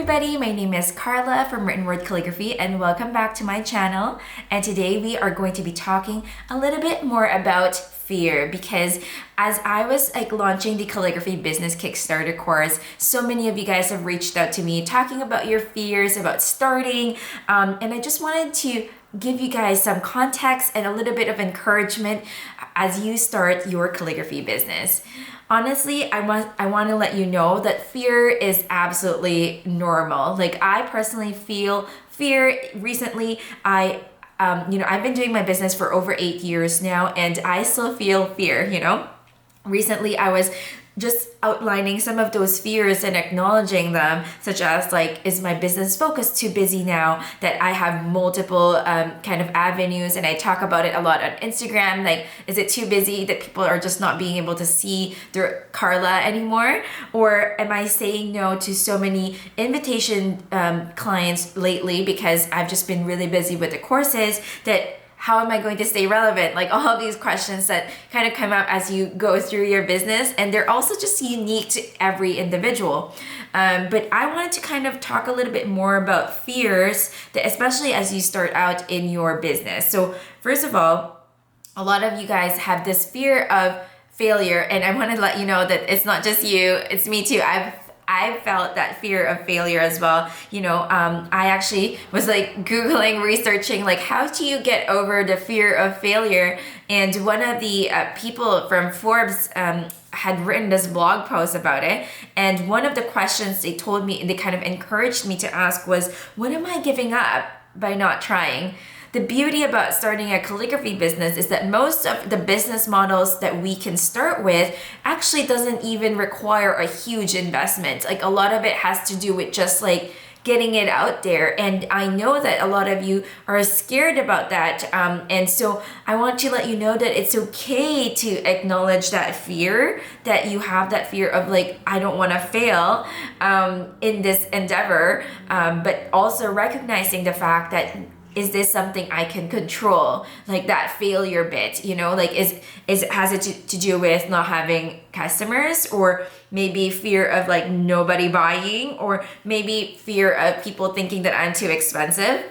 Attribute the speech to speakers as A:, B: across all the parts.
A: everybody, my name is Carla from Written Word Calligraphy and welcome back to my channel. And today we are going to be talking a little bit more about fear, because as I was launching the Calligraphy Business Kickstarter course, so many of you guys have reached out to me talking about your fears about starting, and I just wanted to give you guys some context and a little bit of encouragement as you start your calligraphy business. Honestly, I want to let you know that fear is absolutely normal. I personally feel fear recently. I've been doing my business for over 8 years now, and I still feel fear, Recently, I was just outlining some of those fears and acknowledging them, such as is my business focus too busy now that I have multiple kind of avenues, and I talk about it a lot on Instagram. Is it too busy that people are just not being able to see their Carla anymore? Or am I saying no to so many invitation clients lately because I've just been really busy with the courses that how am I going to stay relevant? All of these questions that kind of come up as you go through your business, and they're also just unique to every individual. But I wanted to kind of talk a little bit more about fears, that especially as you start out in your business. So first of all, a lot of you guys have this fear of failure, and I want to let you know that it's not just you, it's me too. I've felt that fear of failure as well. I actually was Googling, researching, how do you get over the fear of failure? And one of the people from Forbes had written this blog post about it. And one of the questions they told me, they kind of encouraged me to ask was, what am I giving up by not trying? The beauty about starting a calligraphy business is that most of the business models that we can start with actually doesn't even require a huge investment. A lot of it has to do with just getting it out there. And I know that a lot of you are scared about that. And so I want to let you know that it's okay to acknowledge that fear, that you have that fear of I don't want to fail in this endeavor, but also recognizing the fact that is this something I can control? That failure bit, has it to do with not having customers, or maybe fear of nobody buying, or maybe fear of people thinking that I'm too expensive,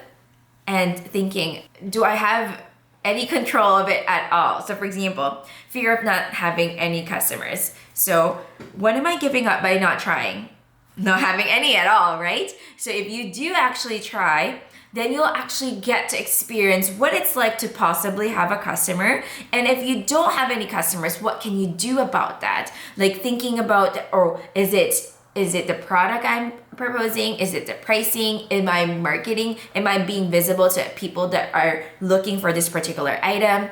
A: and thinking, do I have any control of it at all? So for example, fear of not having any customers. So what am I giving up by not trying? Not having any at all, right? So if you do actually try, then you'll actually get to experience what it's like to possibly have a customer. And if you don't have any customers, what can you do about that? Thinking about, is it the product I'm proposing? Is it the pricing? Am I marketing? Am I being visible to people that are looking for this particular item?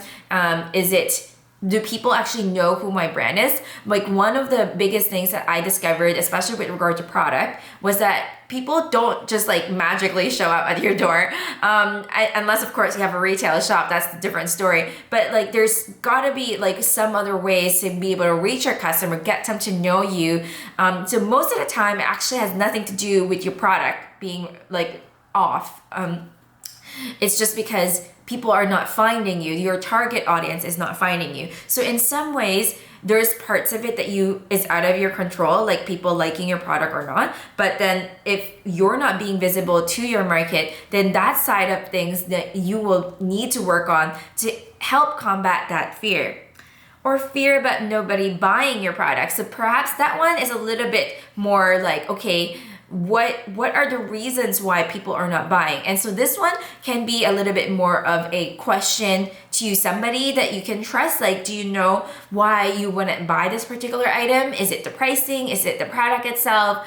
A: Do people actually know who my brand is? One of the biggest things that I discovered, especially with regard to product, was that people don't just magically show up at your door. Unless of course you have a retail shop, that's a different story. But there's gotta be some other ways to be able to reach your customer, get them to know you. So most of the time it actually has nothing to do with your product being off. It's just because people are not finding you. Your target audience is not finding you. So in some ways, there's parts of it that is out of your control, like people liking your product or not. But then if you're not being visible to your market, then that side of things that you will need to work on to help combat that fear. Or fear about nobody buying your product. So perhaps that one is a little bit more okay, what are the reasons why people are not buying? And so this one can be a little bit more of a question to somebody that you can trust. Do you know why you wouldn't buy this particular item? Is it the pricing? Is it the product itself?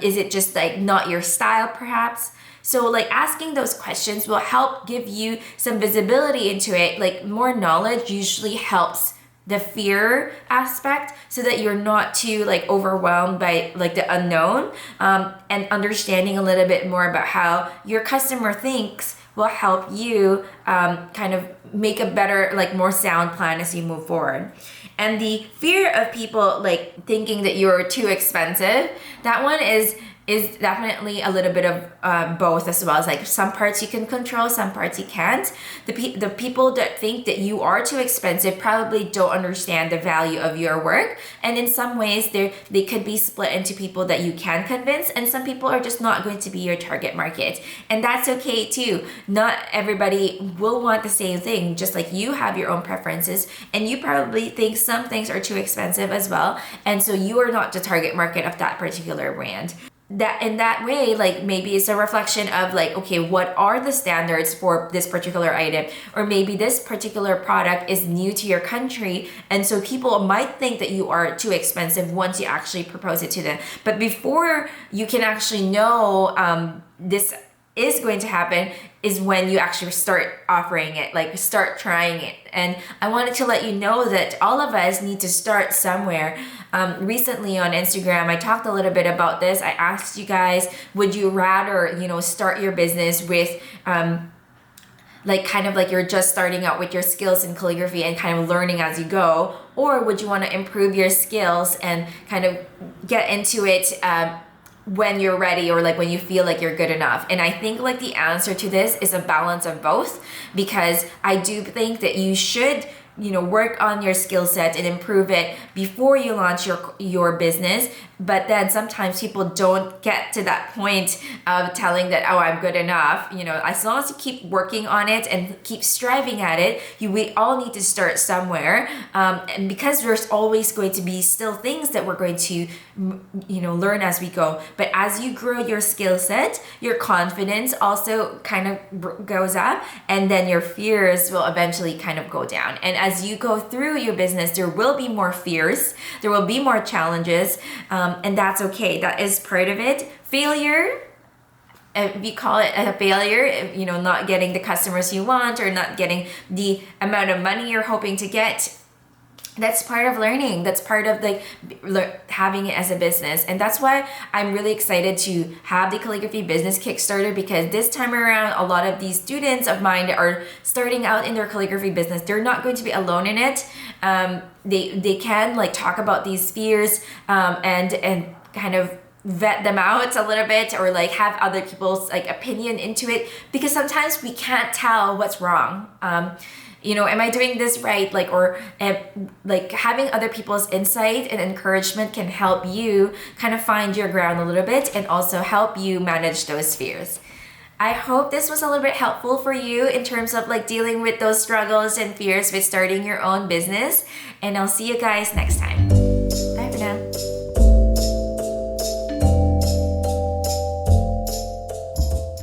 A: Is it just not your style perhaps? So asking those questions will help give you some visibility into it. More knowledge usually helps the fear aspect, so that you're not too overwhelmed by the unknown, and understanding a little bit more about how your customer thinks will help you kind of make a better more sound plan as you move forward. And the fear of people thinking that you're too expensive, that one is is definitely a little bit of both as well. As like some parts you can control, some parts you can't. The people that think that you are too expensive probably don't understand the value of your work, and in some ways they could be split into people that you can convince, and some people are just not going to be your target market, and that's okay too. Not everybody will want the same thing, just like you have your own preferences, and you probably think some things are too expensive as well, and so you are not the target market of that particular brand. That in that way, like maybe it's a reflection of like, okay, what are the standards for this particular item, or maybe this particular product is new to your country, and so people might think that you are too expensive once you actually propose it to them. But before you can actually know this is going to happen is when you actually start offering it, like start trying it. And I wanted to let you know that all of us need to start somewhere. Recently on Instagram, I talked a little bit about this. I asked you guys, would you rather, start your business with like kind of like you're just starting out with your skills in calligraphy and kind of learning as you go, or would you want to improve your skills and kind of get into it when you're ready, or like when you feel like you're good enough? And I think like the answer to this is a balance of both, because I do think that you should work on your skill set and improve it before you launch your business. But then sometimes people don't get to that point of telling that, oh, I'm good enough. As long as you keep working on it and keep striving at it, we all need to start somewhere. And because there's always going to be still things that we're going to, learn as we go. But as you grow your skill set, your confidence also kind of goes up, and then your fears will eventually kind of go down. And as you go through your business, there will be more fears, there will be more challenges, and that's okay. That is part of it. Failure, we call it a failure, not getting the customers you want or not getting the amount of money you're hoping to get. That's part of learning. That's part of having it as a business. And that's why I'm really excited to have the Calligraphy Business Kickstarter, because this time around, a lot of these students of mine that are starting out in their calligraphy business, they're not going to be alone in it. They can like talk about these fears and kind of vet them out a little bit, or like have other people's like opinion into it, because sometimes we can't tell what's wrong. Am I doing this right? Like having other people's insight and encouragement can help you kind of find your ground a little bit, and also help you manage those fears. I hope this was a little bit helpful for you in terms of like dealing with those struggles and fears with starting your own business. And I'll see you guys next time.